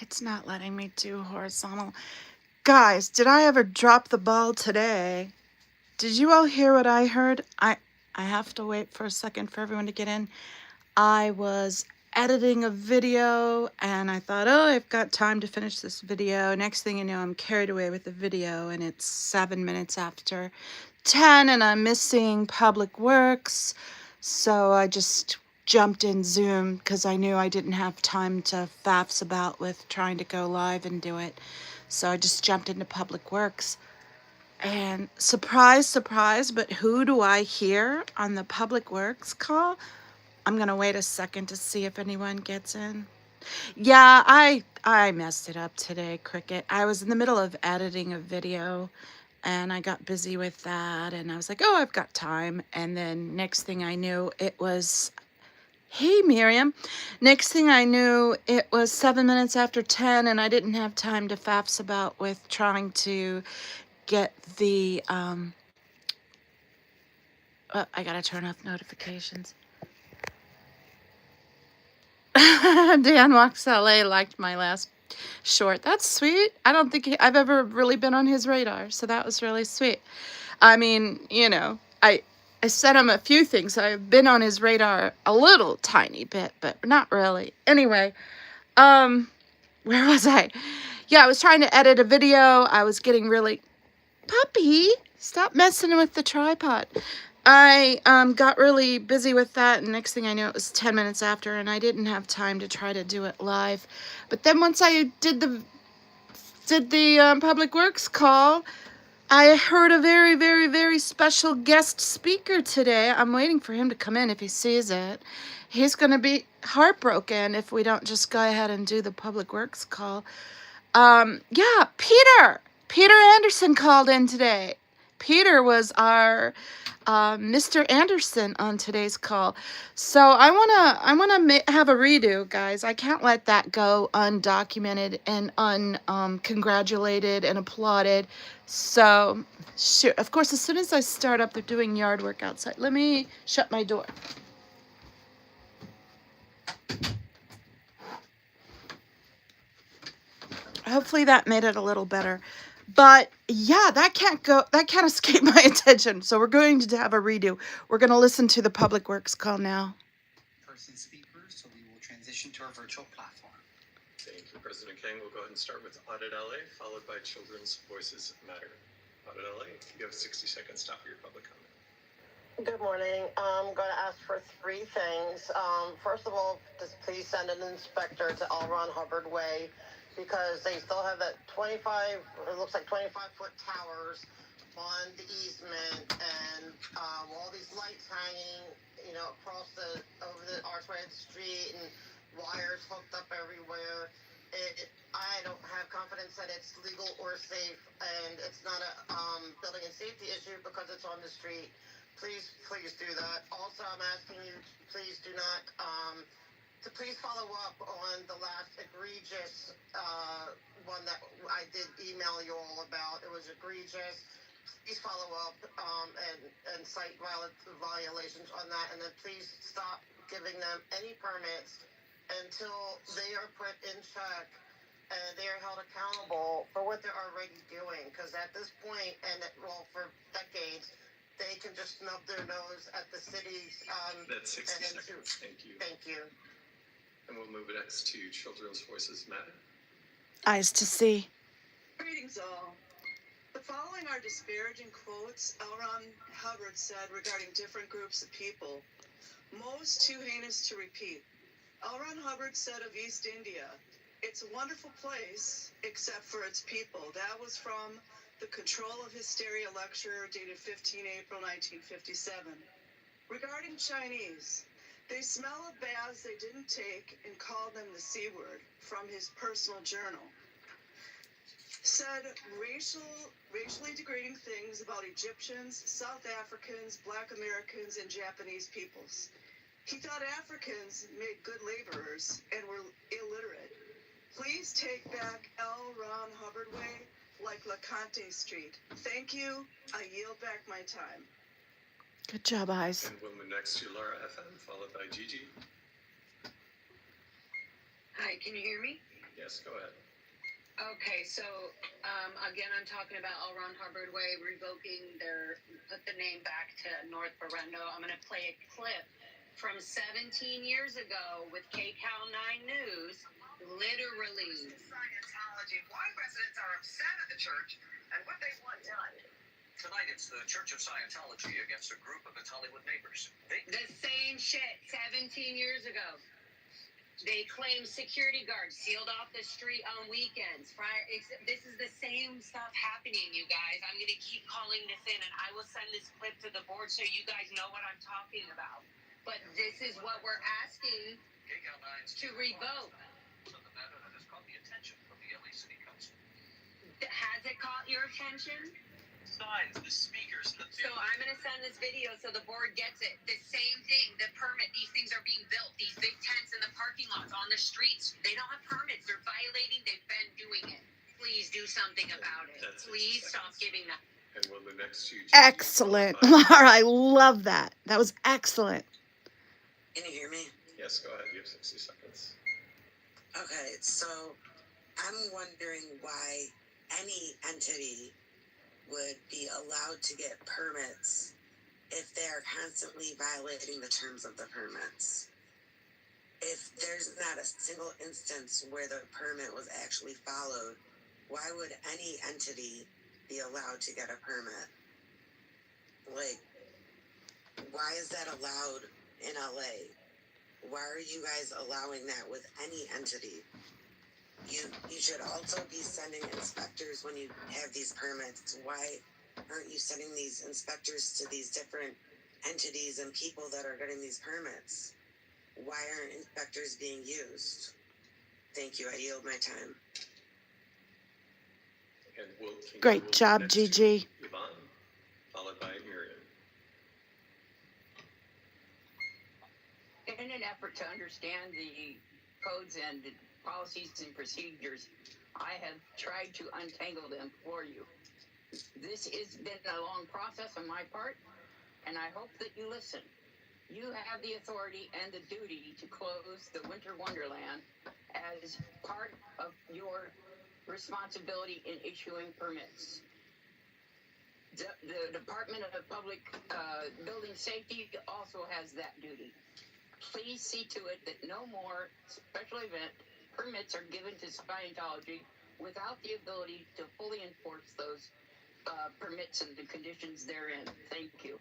It's not letting me do horizontal. Guys, did I ever drop the ball today? Did you all hear what I heard? I have to wait for a second for everyone to get in. I was editing a video and I thought, oh, I've got time to finish this video. Next thing you know, I'm carried away with the video and it's 7 minutes after 10 and I'm missing Public Works. So I just jumped in Zoom because I knew I didn't have time to faffs about with trying to go live and do it. So I just jumped into Public Works. And surprise, surprise, but who do I hear on the Public Works call? I'm gonna wait a second to see if anyone gets in. Yeah, I messed it up today, Cricket. I was in the middle of editing a video and I got busy with that and I was like, oh, I've got time. And then next thing I knew, it was, hey, Miriam. Next thing I knew, it was 7 minutes after 10 and I didn't have time to faffs about with trying to get the, I gotta turn off notifications. Dan Walks LA liked my last short. That's sweet. I don't think I've ever really been on his radar, so that was really sweet. I mean, you know, I sent him a few things. I've been on his radar a little tiny bit, but not really. Anyway, where was I? Yeah, I was trying to edit a video. I was getting really, puppy, stop messing with the tripod. I got really busy with that, and next thing I knew, it was 10 minutes after, and I didn't have time to try to do it live. But then once I did the Public Works call, I heard a very, very, very special guest speaker today. I'm waiting for him to come in if he sees it. He's going to be heartbroken if we don't just go ahead and do the Public Works call. Yeah, Peter Anderson called in today. Peter was our Mr. Anderson on today's call. So I wanna have a redo, guys. I can't let that go undocumented and uncongratulated and applauded. So sure, of course, as soon as I start up, they're doing yard work outside. Let me shut my door. Hopefully that made it a little better. But yeah, that can't escape my attention. So we're going to have a redo. We're going to listen to the Public Works call now. Person speakers, so we will transition to our virtual platform. Thank you, President Kang. We'll go ahead and start with Audit LA, followed by Children's Voices Matter. Audit LA, you have 60 seconds to offer your public comment. Good morning. I'm going to ask for three things. First of all, just please send an inspector to L. Ron Hubbard Way, because they still have that 25-foot towers on the easement, and all these lights hanging, across over the archway of the street, and wires hooked up everywhere. I don't have confidence that it's legal or safe, and it's not a building and safety issue because it's on the street. Please do that. Also, I'm asking you, please do not to please follow up on the last egregious one that I did email you all about. It was egregious. Please follow up and cite violations on that, and then please stop giving them any permits until they are put in check and they are held accountable for what they're already doing. Because at this point, for decades, they can just snub their nose at the city's. That's 60 seconds. Thank you. Thank you. And we'll move it next to Children's Voices Matter. Eyes to see. Greetings all. The following are disparaging quotes L. Ron Hubbard said regarding different groups of people. Most too heinous to repeat. L. Ron Hubbard said of East India, "It's a wonderful place, except for its people." That was from the Control of Hysteria lecture dated 15 April 1957. Regarding Chinese, they smell of baths they didn't take and called them the C word, from his personal journal. Said racially degrading things about Egyptians, South Africans, Black Americans, and Japanese peoples. He thought Africans made good laborers and were illiterate. Please take back L. Ron Hubbard Way like LeConte Street. Thank you. I yield back my time. Good job, Eyes. And we'll move next to Laura FM, followed by Gigi. Hi, can you hear me? Yes, go ahead. Okay, so again, I'm talking about All Around Hubbard Way revoking put the name back to North Berendo. I'm going to play a clip from 17 years ago with KCAL 9 News, literally. Scientology, why residents are upset at the church and what they want done. Tonight, it's the Church of Scientology against a group of its Hollywood neighbors. The same shit 17 years ago. They claim security guards sealed off the street on weekends. This is the same stuff happening, you guys. I'm going to keep calling this in, and I will send this clip to the board so you guys know what I'm talking about. But this is what we're asking to revoke. The matter that has caught the attention of the LA City Council. Has it caught your attention? Signs, the speakers, So I'm going to send this video so the board gets it. The same thing, the permit, these things are being built, these big tents in the parking lots, on the streets. They don't have permits. They're violating. They've been doing it. Please do something about it. Please stop giving that. And will the next two... Excellent. Laura, I love that. That was excellent. Can you hear me? Yes, go ahead. You have 60 seconds. Okay, so I'm wondering why any entity would be allowed to get permits if they are constantly violating the terms of the permits. If there's not a single instance where the permit was actually followed, why would any entity be allowed to get a permit? Like, why is that allowed in LA? Why are you guys allowing that with any entity? You should also be sending inspectors when you have these permits. Why aren't you sending these inspectors to these different entities and people that are getting these permits? Why aren't inspectors being used? Thank you. I yield my time. And Great job, Gigi. Yvonne, followed by Miriam. In an effort to understand the codes and the policies and procedures, I have tried to untangle them for you. This has been a long process on my part, and I hope that you listen. You have the authority and the duty to close the Winter Wonderland as part of your responsibility in issuing permits. The Department of Public Building Safety also has that duty. Please see to it that no more special event permits are given to Scientology without the ability to fully enforce those permits and the conditions therein. Thank you.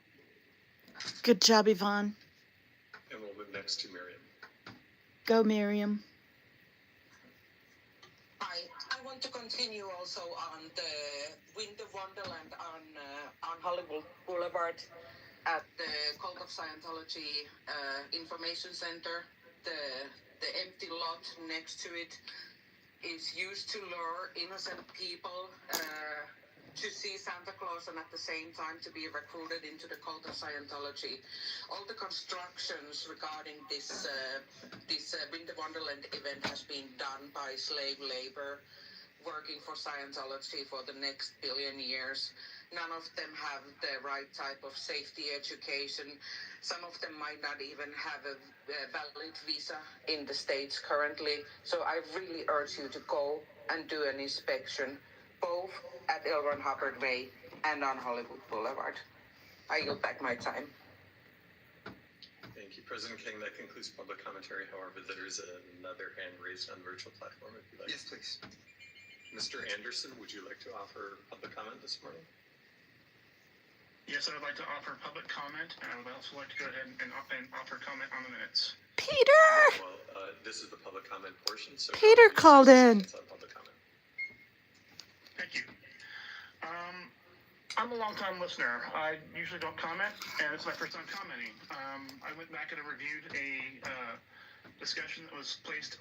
Good job, Yvonne. And we'll move next to Miriam. Go, Miriam. Hi, I want to continue also on the Winter Wonderland on Hollywood Boulevard at the Cult of Scientology Information Center. The empty lot next to it is used to lure innocent people to see Santa Claus and at the same time to be recruited into the Cult of Scientology. All the constructions regarding this Winter Wonderland event has been done by slave labor working for Scientology for the next billion years. None of them have the right type of safety education. Some of them might not even have a valid visa in the States currently. So I really urge you to go and do an inspection, both at L. Ron Hubbard Way and on Hollywood Boulevard. I yield back my time. Thank you, President King. That concludes public commentary. However, there is another hand raised on the virtual platform if you'd like. Yes, please. Mr. Anderson, would you like to offer public comment this morning? Yes, I would like to offer public comment, and I would also like to go ahead and offer comment on the minutes. Peter! Well, this is the public comment portion, so... Peter called in. Public comment. Thank you. I'm a long-time listener. I usually don't comment, and it's my first time commenting. I went back and reviewed a discussion that was placed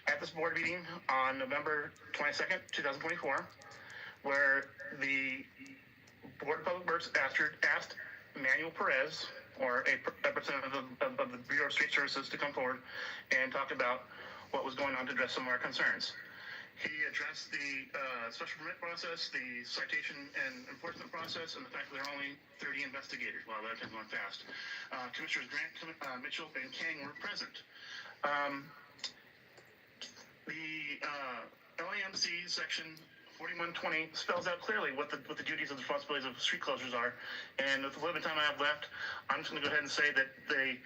at this board meeting on November 22nd, 2024, where the Board of Public Works asked Manuel Perez, or a representative of the Bureau of Street Services, to come forward and talk about what was going on to address some of our concerns. He addressed the special permit process, the citation and enforcement process, and the fact that there are only 30 investigators. Wow, that has gone fast. Commissioners Grant, Mitchell, and Kang were present. The LAMC section 4120 spells out clearly what the duties and responsibilities of street closures are. And with the limited time I have left, I'm just going to go ahead and say that the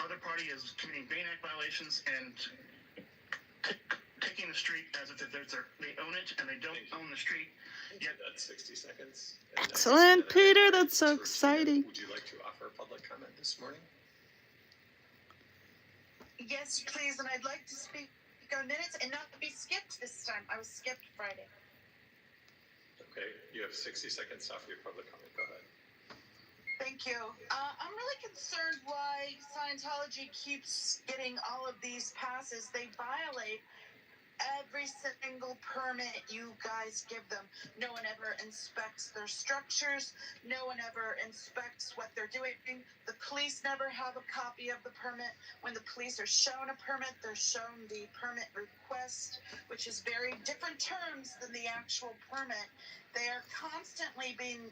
other party is committing Bain Act violations and taking the street as if they own it and they don't own the street. Yet That's 60 seconds. Excellent, Peter. That's so exciting. Would you like to offer public comment this morning? Yes, please, and I'd like to speak on minutes and not be skipped this time. I was skipped Friday. Okay, you have 60 seconds to offer your public comment. Go ahead. Thank you. I'm really concerned why Scientology keeps getting all of these passes. They violate every single permit you guys give them. No one ever inspects their structures. No one ever inspects what they're doing. The police never have a copy of the permit. When the police are shown a permit, they're shown the permit request, which is very different terms than the actual permit. They are constantly being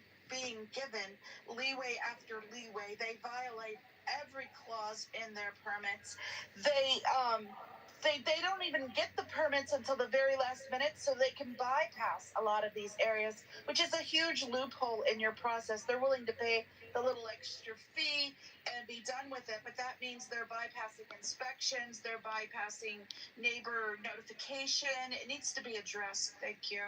given leeway after leeway. They violate every clause in their permits. They don't even get the permits until the very last minute, so they can bypass a lot of these areas, which is a huge loophole in your process. They're willing to pay the little extra fee and be done with it, but that means they're bypassing inspections, they're bypassing neighbor notification. It needs to be addressed. Thank you.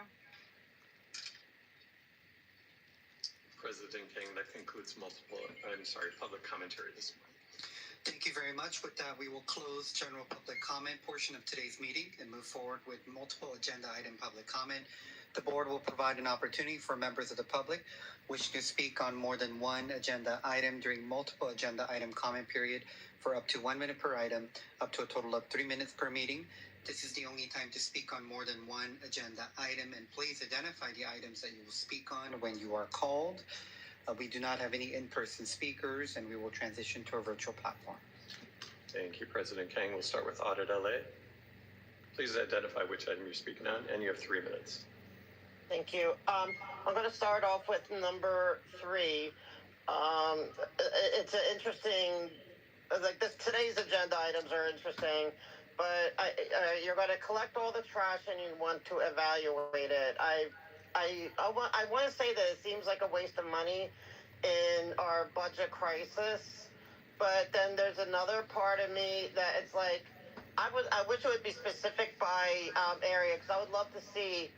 President King, that concludes public commentary this morning. Thank you very much. With that, we will close general public comment portion of today's meeting and move forward with multiple agenda item public comment. The board will provide an opportunity for members of the public wishing to speak on more than one agenda item during multiple agenda item comment period for up to 1 minute per item, up to a total of 3 minutes per meeting. This is the only time to speak on more than one agenda item, and please identify the items that you will speak on when you are called. We do not have any in-person speakers, and we will transition to a virtual platform. Thank you, President Kang. We'll start with Audit LA. Please identify which item you're speaking on, and you have 3 minutes. Thank you. I'm going to start off with number 3. It's an interesting, today's agenda items are interesting, but you're going to collect all the trash and you want to evaluate it. I want to say that it seems like a waste of money in our budget crisis, but then there's another part of me that it's like, I wish it would be specific by area, because I would love to see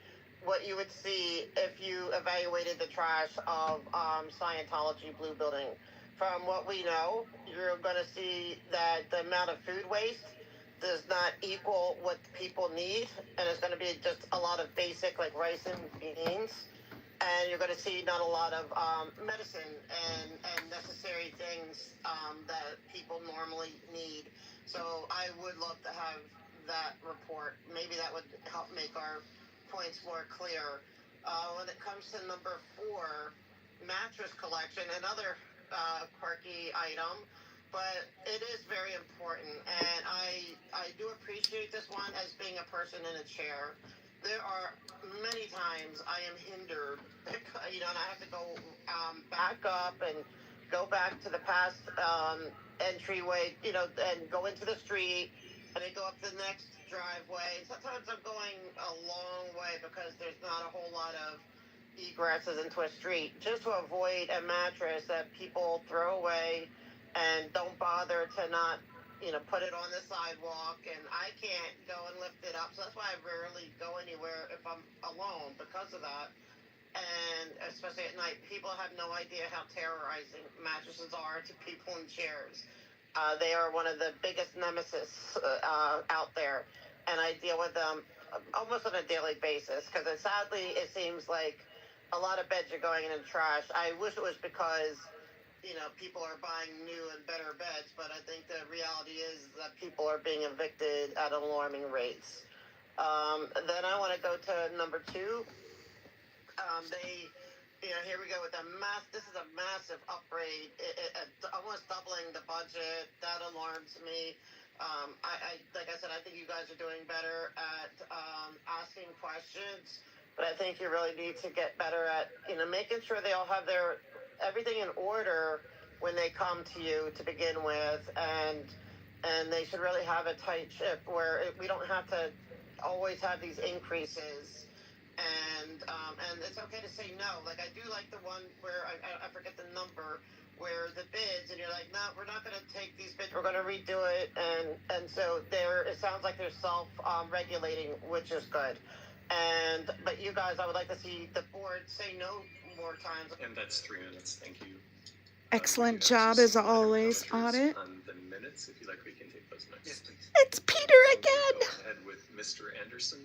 what you would see if you evaluated the trash of Scientology Blue Building. From what we know, you're going to see that the amount of food waste does not equal what people need, and it's going to be just a lot of basic, like rice and beans, and you're going to see not a lot of medicine and necessary things that people normally need. So I would love to have that report. Maybe that would help make our points more clear. When it comes to number 4, mattress collection, another quirky item, but it is very important, and I do appreciate this one as being a person in a chair. There are many times I am hindered, and I have to go back up and go back to the past entryway, and go into the street, and then go up the next driveway. Sometimes I'm going a long way because there's not a whole lot of egresses into a street, just to avoid a mattress that people throw away and don't bother to not, put it on the sidewalk, and I can't go and lift it up. So that's why I rarely go anywhere if I'm alone, because of that. And especially at night, people have no idea how terrorizing mattresses are to people in chairs. They are one of the biggest nemesis out there, and I deal with them almost on a daily basis, because sadly it seems like a lot of beds are going in the trash. I wish it was because people are buying new and better beds, but I think the reality is that people are being evicted at alarming rates. Then I want to go to number 2. Here we go with this is a massive upgrade, almost doubling the budget. That alarms me. Like I said, I think you guys are doing better at asking questions, but I think you really need to get better at, making sure they all have everything in order when they come to you to begin with, and and they should really have a tight ship where we don't have to always have these increases. And it's okay to say no. Like, I do like the one where I forget the number, where the bids, and you're like, no, we're not going to take these bids. We're going to redo it. And so it sounds like they're self-regulating, which is good. But you guys, I would like to see the board say no more times. And that's 3 minutes. Thank you. Excellent job as always, Audit. On the minutes, if you like, we can take those next. Yes, please. It's Peter again. Go ahead with Mr. Anderson.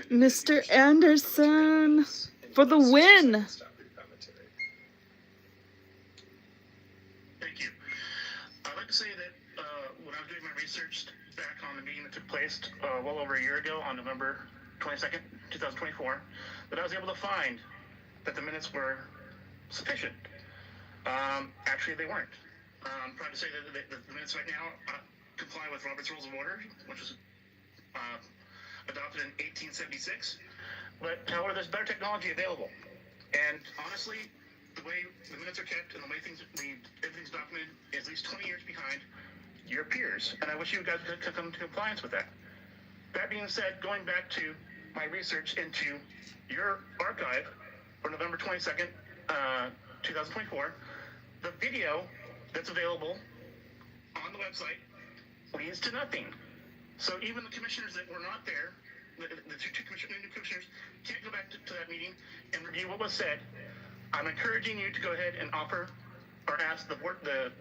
Mr. Anderson for the win. Stop your commentary. Thank you. I'd like to say that when I was doing my research back on the meeting that took place well over a year ago on November 22nd, 2024, that I was able to find that the minutes were sufficient. Actually, they weren't. I'm proud to say that the minutes right now comply with Robert's Rules of Order, which was adopted in 1876. But however, there's better technology available. And honestly, the way the minutes are kept and the way everything's documented is at least 20 years behind your peers. And I wish you guys could come to compliance with that. That being said, going back to my research into your archive for November 22nd, 2024, the video that's available on the website leads to nothing. So even the commissioners that were not there, the two new commissioners, can't go back to that meeting and review what was said. I'm encouraging you to go ahead and offer or ask the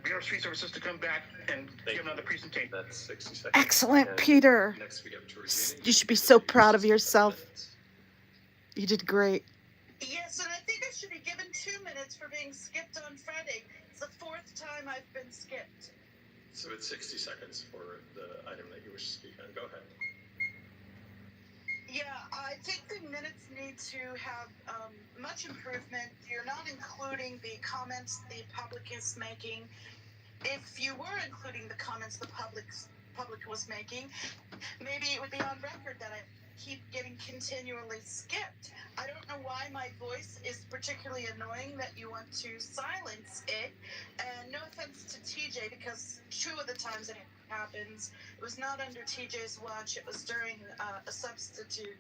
Bureau of Street Services to come back and give another presentation. That's 60 seconds. Excellent, And Peter. Next we have Georgina. You should be so proud of yourself. You did great. Yes, and I think I should be given 2 minutes for being skipped on Friday. It's the 4th time I've been skipped. So it's 60 seconds for the item that you wish to speak on. Go ahead. Yeah, I think the minutes need to have much improvement. You're not including the comments the public is making. If you were including the comments the public was making, maybe it would be on record that I keep getting continually skipped. I don't know why my voice is particularly annoying that you want to silence it. And no offense to TJ, because 2 of the times that it happens, it was not under TJ's watch, it was during a substitute.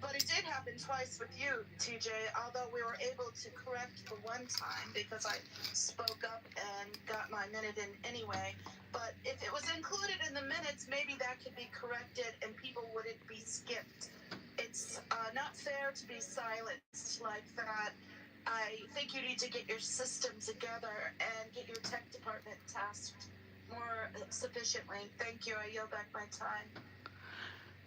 But it did happen twice with you, TJ, although we were able to correct the one time because I spoke up and got my minute in anyway. But if it was included in the minutes, maybe that could be corrected and people wouldn't be skipped. It's not fair to be silenced like that. I think you need to get your system together and get your tech department tasked more sufficiently. Thank you. I yield back my time.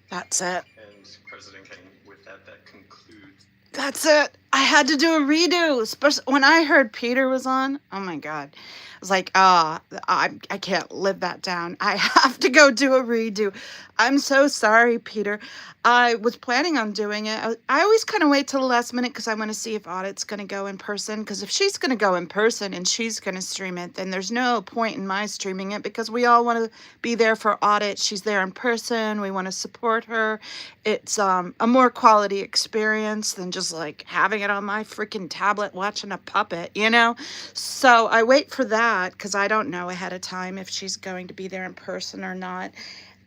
That's it. And President King, with that concludes. That's it. I had to do a redo. Especially when I heard Peter was on. Oh my God. I was like, I can't live that down. I have to go do a redo. I'm so sorry, Peter. I was planning on doing it. I always kind of wait till the last minute because I want to see if Audit's going to go in person. Because if she's going to go in person and she's going to stream it, then there's no point in my streaming it because we all want to be there for Audit. She's there in person. We want to support her. It's a more quality experience than just like having it on my freaking tablet watching a puppet, you know? So I wait for that because I don't know ahead of time if she's going to be there in person or not.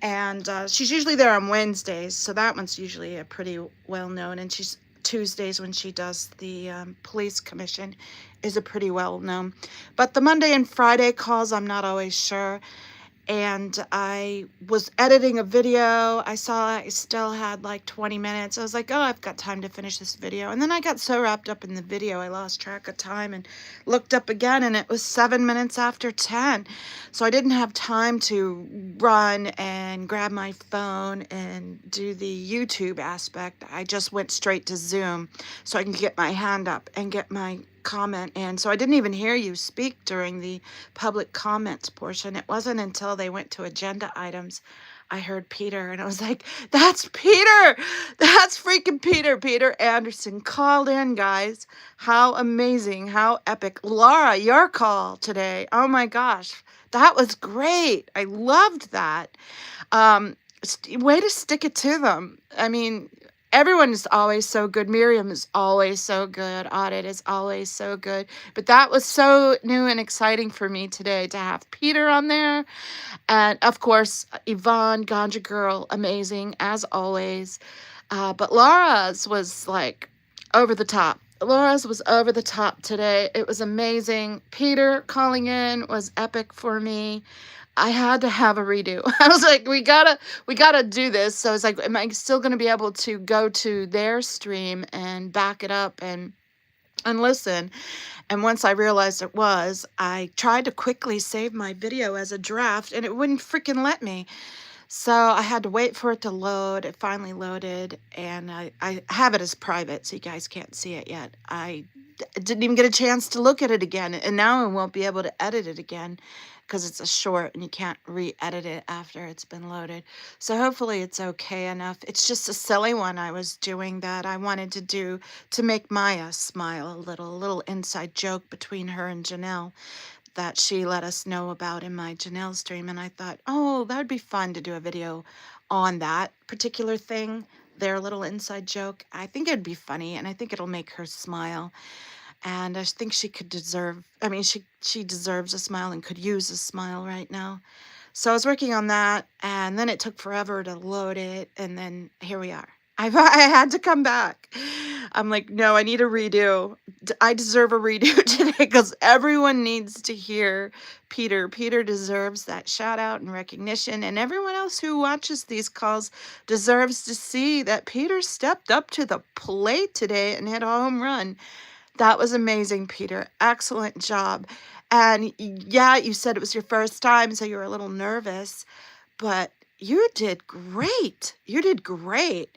And she's usually there on Wednesdays, so that one's usually a pretty well-known. And she's Tuesdays when she does the police commission is a pretty well-known. But the Monday and Friday calls, I'm not always sure. And I was editing a video. I saw I still had like 20 minutes. I was like, oh, I've got time to finish this video. And then I got so wrapped up in the video, I lost track of time and looked up again, and it was 7 minutes after 10. So I didn't have time to run and grab my phone and do the YouTube aspect. I just went straight to Zoom so I can get my hand up and get my comment in. So I didn't even hear you speak during the public comments portion. It wasn't until they went to agenda items I heard Peter, and I was like, that's Peter! That's freaking Peter! Peter Anderson called in, guys. How amazing, how epic. Laura, your call today. Oh my gosh, that was great. I loved that. Way to stick it to them. I mean, everyone is always so good. Miriam is always so good. Audit is always so good. But that was so new and exciting for me today to have Peter on there. And of course, Yvonne, Ganja Girl, amazing as always. But Laura's was like over the top. Laura's was over the top today. It was amazing. Peter calling in was epic for me. I had to have a redo. I was like, we gotta do this. So it's like, am I still gonna be able to go to their stream and back it up and listen? And once I realized it was, I tried to quickly save my video as a draft and it wouldn't freaking let me. So I had to wait for it to load. It finally loaded, and I have it as private, so you guys can't see it yet. I didn't even get a chance to look at it again, and now I won't be able to edit it again because it's a short and you can't re-edit it after it's been loaded. So hopefully it's okay enough. It's just a silly one I was doing that I wanted to do to make Maya smile a little inside joke between her and Janelle that she let us know about in my Janelle stream. And I thought, oh, that would be fun to do a video on that particular thing, their little inside joke. I think it'd be funny, and I think it'll make her smile. And I think she could deserve, I mean, she deserves a smile and could use a smile right now. So I was working on that, and then it took forever to load it, and then here we are. I had to come back. I'm like, no, I need a redo. I deserve a redo today because everyone needs to hear Peter. Peter deserves that shout out and recognition, and everyone else who watches these calls deserves to see that Peter stepped up to the plate today and hit a home run. That was amazing, Peter. Excellent job. And yeah, you said it was your first time, so you were a little nervous, but you did great. You did great.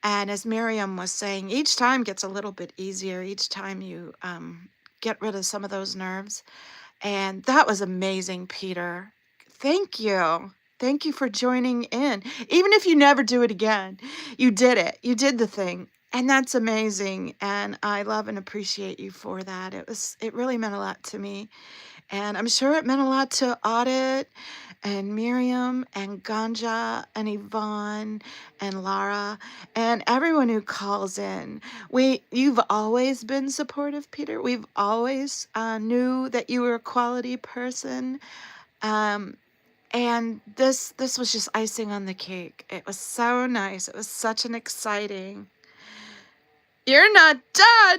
And as Miriam was saying, each time gets a little bit easier. Each time you get rid of some of those nerves. And that was amazing, Peter. Thank you. Thank you for joining in. Even if you never do it again, you did it. You did the thing. And that's amazing. And I love and appreciate you for that. It really meant a lot to me. And I'm sure it meant a lot to Audit and Miriam and Ganja and Yvonne and Lara and everyone who calls in. You've always been supportive, Peter. We've always knew that you were a quality person. And this was just icing on the cake. It was so nice. It was such an exciting. You're not done.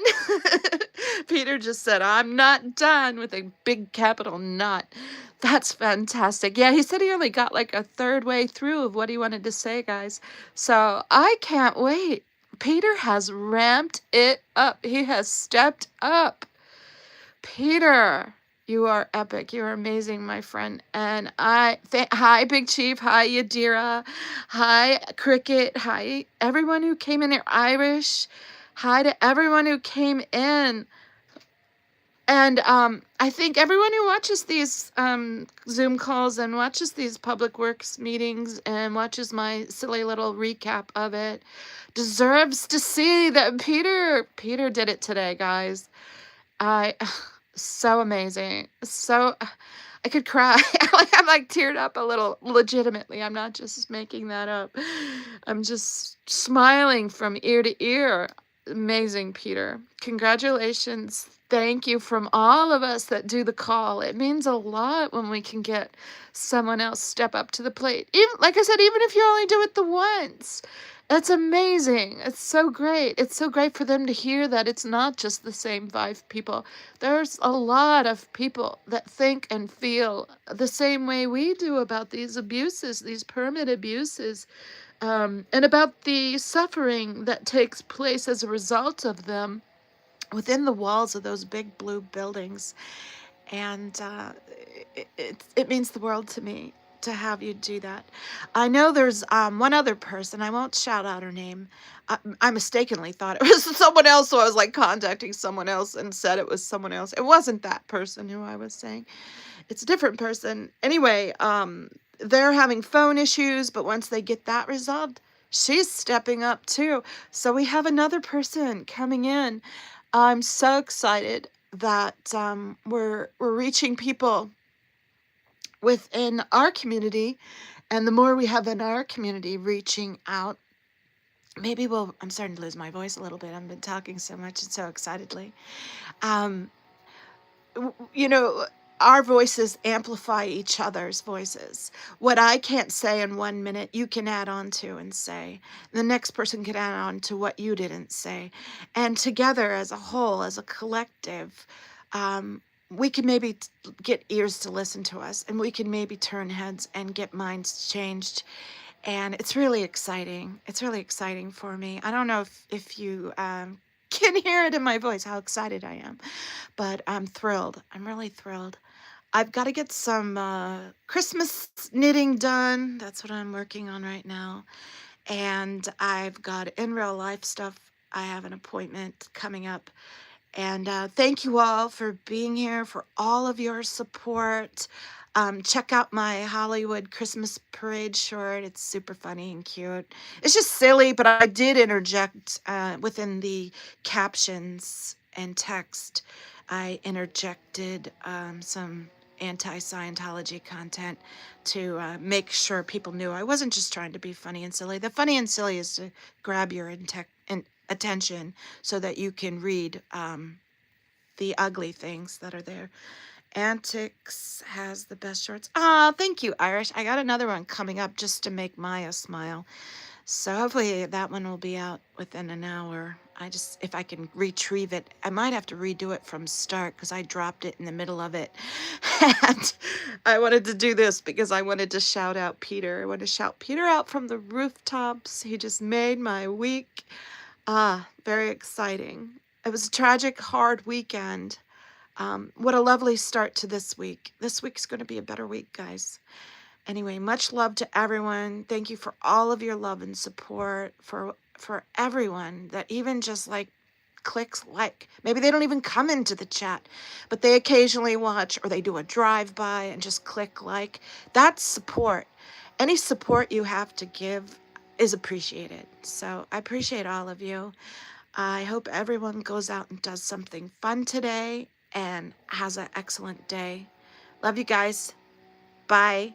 Peter just said, I'm not done, with a big capital not. That's fantastic. Yeah, he said he only got like a third way through of what he wanted to say, guys. So I can't wait. Peter has ramped it up. He has stepped up. Peter, you are epic. You are amazing, my friend. And hi, Big Chief. Hi, Yadira. Hi, Cricket. Hi, everyone who came in here. Irish. Hi to everyone who came in. And I think everyone who watches these Zoom calls and watches these public works meetings and watches my silly little recap of it deserves to see that Peter did it today, guys. So amazing. So I could cry. I'm like teared up a little, legitimately. I'm not just making that up. I'm just smiling from ear to ear. Amazing, Peter. Congratulations. Thank you from all of us that do the call. It means a lot when we can get someone else step up to the plate. Even, like I said, even if you only do it the once. That's amazing. It's so great. It's so great for them to hear that it's not just the same 5 people. There's a lot of people that think and feel the same way we do about these abuses, these permit abuses, and about the suffering that takes place as a result of them within the walls of those big blue buildings. And it means the world to me to have you do that. I know there's one other person. I won't shout out her name. I mistakenly thought it was someone else, so I was like contacting someone else and said it was someone else. It wasn't that person who I was saying. It's a different person. Anyway, they're having phone issues, but once they get that resolved, she's stepping up too. So we have another person coming in. I'm so excited that we're reaching people within our community, and the more we have in our community reaching out maybe we'll, I'm starting to lose my voice a little bit. I've been talking so much and so excitedly. Um, you know, our voices amplify each other's voices. What I can't say in 1 minute, you can add on to and say. The next person can add on to what you didn't say. And together as a whole, as a collective, we can maybe get ears to listen to us, and we can maybe turn heads and get minds changed. And it's really exciting. It's really exciting for me. I don't know if you can hear it in my voice, how excited I am, but I'm thrilled. I'm really thrilled. I've got to get some Christmas knitting done. That's what I'm working on right now. And I've got in real life stuff. I have an appointment coming up. And thank you all for being here, for all of your support. Check out my Hollywood Christmas parade short. It's super funny and cute. It's just silly, but I did interject within the captions and text. I interjected some anti-Scientology content to make sure people knew I wasn't just trying to be funny and silly. The funny and silly is to grab your attention so that you can read the ugly things that are there. Antics has the best shorts. Ah, thank you, Irish. I got another one coming up just to make Maya smile. So hopefully that one will be out within an hour. If I can retrieve it, I might have to redo it from start because I dropped it in the middle of it. And I wanted to do this because I wanted to shout out Peter. I want to shout Peter out from the rooftops. He just made my week. Ah, very exciting. It was a tragic, hard weekend. What a lovely start to this week. This week's going to be a better week, guys. Anyway, much love to everyone. Thank you for all of your love and support for everyone that even just like clicks like. Maybe they don't even come into the chat, but they occasionally watch or they do a drive by and just click like. That's support. Any support you have to give is appreciated. So I appreciate all of you. I hope everyone goes out and does something fun today and has an excellent day. Love you guys. Bye.